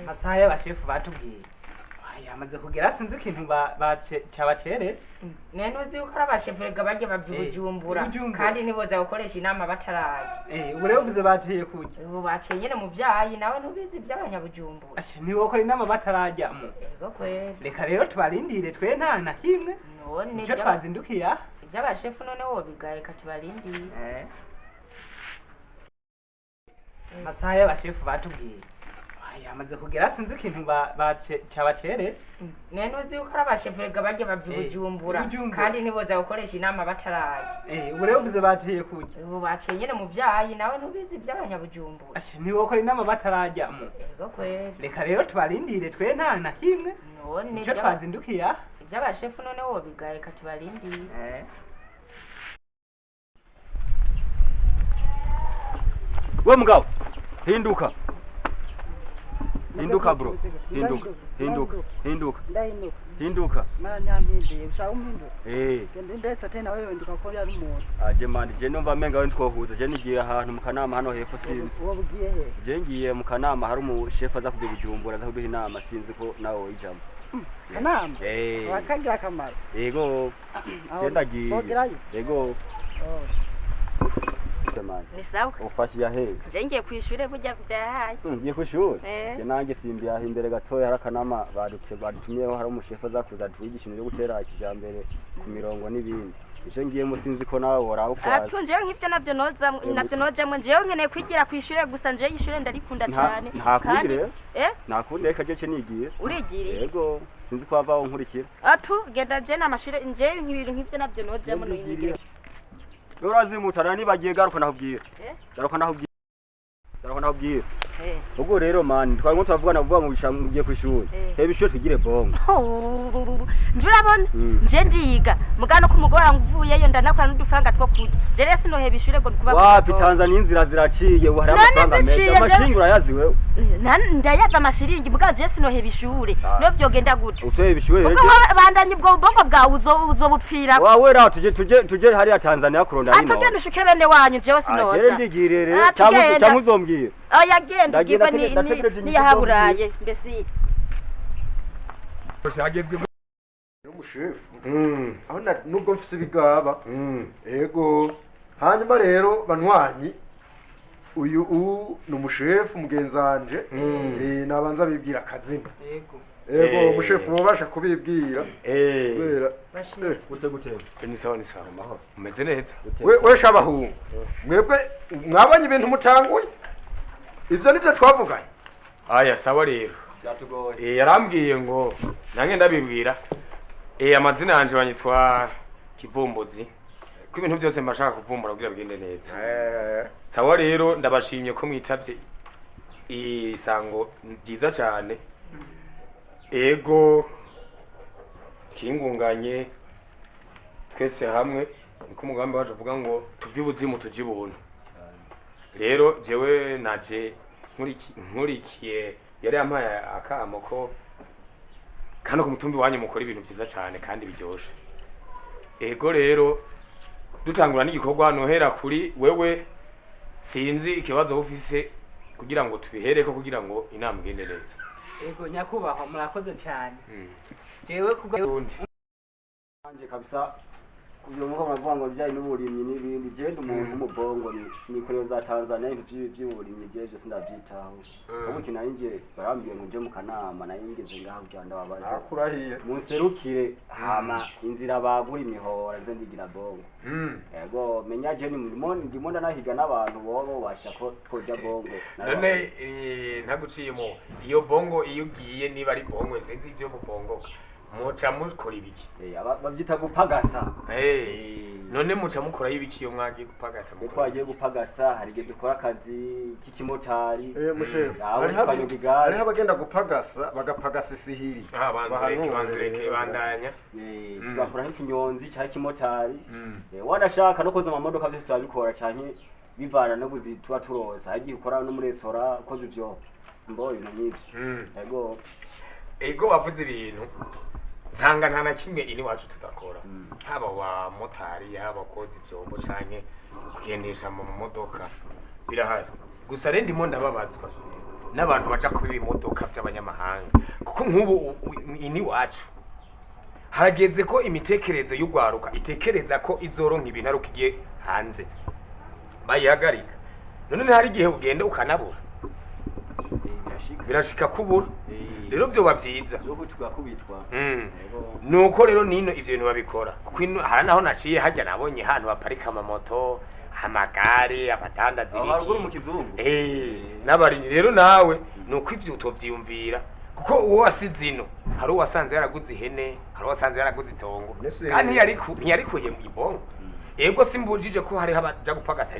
amasaha y'abashefu batubwiye yamaze kugera sinzi ikintu cabacereje nene uzi yuko ari abashefu rega barya bavyibujumbura kandi ntiboza gukoresha inama bataraye ubu rero uvuze baciye kurya ubu baciye nyene mu vyayi nawe ntubizi ivy'abanyabujumbura ntiwokora inama batarajyamo ego kweli reka rero tubarindire twe nta na kimwe none nico twazindukiye aha ivy'abashefu none wobigaye reka tubarindire amasaha y'abashefu batubwiye yamaze kugera sinzi ikintu cabacereje nene uzi yuko ari abashefu rega barya bavyibujumbura kandi ntiboza gukoresha inama bataraye ubu rero uvuze baciye kurya ubu baciye nyene mu vyayi nawe ntubizi ivy'abanyabujumbura ntiwokora inama batarajyamo ego kweli reka rero tubarindire twe nta na kimwe none nico twazindukiye aha ivy'abashefu none wobigaye reka tubarindire we mugabo hinduka hinduka bro hinduka hinduka mara nyampinduye ushaka umpindura genda ndetse tena wewe hinduka ko yari umuntu aje mandi je numva menga we twohuza je nigiye ahantu mu kanama hano hepfo sinzi uwo bugiye he je ngiye mu kanama hari umushefu aza kugira Bujumbura aza kuduha inama sinzi ko nawe wijamo kanama wakagira akamaro yego je ndagiye yego ni sawa ufashiya he je ngiye kwishure burya vyahaye ngiye kwishuri je nanjye simbiya imbere gatoya hari akanama badutumyeho hari umushefu aza kuza twigisha ibintu byo gutera kijambere ku mirongo n'ibindi ije ngiyemo sinzi ko nawe wora ukwaza apfu njewe nk'ivyo navyo nojamwe njewe nkeneye kwigira kwishure gusa njewe ishure ndarikunda cyane kandi nakundi reka je nigiye urigiriye yego sinzi ko bavaho nkurikira apfu genda je n'amashure njewe nk'ibintu nk'ivyo navyo nojamwe no yigire urazimutana nibagiye garuka nakubwira garuka nakubwira ubwo rero mani twango tuvugana vuga mu bishangiye kwishuri hebe ishure tugire bongo njurabona nje ndiga mugano kumugora nguvuyeyo ndanakora n'udufanga two kujya je rero sino hebe ishure ngo kuba wapi Tanzania inzira ziraciye ubu hari amafaranga menshi amashingi urayazi wewe ndayaza amashiringi mugabo je sino hebe ishure no vyogenda gute utoye ibishure rero bandanye ubwo bongo bwawe uzobupfira wawe ra tuje hari ya Tanzania kuronda hino atugenda ushuke bene wanyu jewe sinoza agere ndigirere cyangwa uzombwira genda gibwa ni yahaburaye mbese cyagezwe n'umushefu aho nubwo mfise ibigaba yego hanyuma rero banwanyi uyu ni umushefu mugenzanje nabanza bibwira akazina yego umushefu mubasha kubibwira kubera gute ni sawa mahoro umeze neza we shabahungu mwebwe mwabanye ibintu mutanguye ivyo nivyo twavuganye aya sawa rero byatugoye yarambwiye ngo nange ndabibwira amazina yanje banyitwa Kivumbuzi ko ibintu byose mbashaka kuvumbura kugira bigende neza sawa rero ndabashimye ko mwitavye isango ryiza cyane ego kingunganye twese hamwe niko umugambi wacu uvuga ngo tuvi buzimu tuji buntu rero jewe naje nkurikiye yari yampaye akamo ko kano ku mutumbi wanyu mukora ibintu byiza cyane kandi biryoshe ego rero dutangura n'igikorwa nohera kuri wewe sinzi ikibazo ufise kugira ngo tubihereko kugira ngo inama igende neza ego nyakubahwa murakoze cyane jewe kugundi anje kabisa kugira ngo muravuga ngo bijyanye n'uburimyi n'ibindi je ndi umuntu w'umubongo nikorero za Tanzania ibintu by'uburimyi jeje sindavyitaho ubu kinanje barambiye ngo nje mu kanama nayingeze ngaho byanda babaza akurahiye munserukire hama inzira bagura imihora nze ndigira bongo yego menya je ni ndimo ndanahiga n'abantu bobo basha ko koja bongo none ntaguciyemo iyo bongo iyo ugiye niba ari bongo sinzi ivyo kubongoka muca mukora ibiki bavyita gupagasa none muca mukora ibiki iyo mwagiye gupagasa twagiye gupagasa hari igihe dukora akazi k'ikimotari mushefu hariho abagenda gupagasa bagapagasa isihiri banzureke bandanya tugakora nk'ikinyonzi cyangwa ikimotari wanashaka no koza amamodoka byose turabikora canke bivana no tuba turoza hari igihe ukora no muri resitora ukoze ivyo mbo ibintu nk'ivyo ego wavuze ibintu nsanga nta na kimwe ini wacu tudakora haba wa motari haba koza ivyombo canke kugendesha mu modoka birahari gusa rero ndimo ndababazwa n'abantu baja kubiba imodoka by'abanyamahanga kuko nk'ubu ini wacu harageze ko imitekerezo y'ugwaruka itekereza ko izoronka ibintu ari ukigiye hanze bayihagarika none hari igihe ugenda ukanabura birashika kubura rero byoba byiza nuko tugakubitwa nuko rero nino ivyo bintu babikora kuko hari naho naciye hajya nabonye hantu baparika amamoto amagare abadandaza ibiki n'abarinyi rero nawe nuko ivyo utovyiyumvira kuko uwo wasize ino hari uwasanze yaraguze ihene hari uwasanze yaraguze itongo kandi ntiyarikuye mu ibongo ego simbujije ko hari abaja gupagasa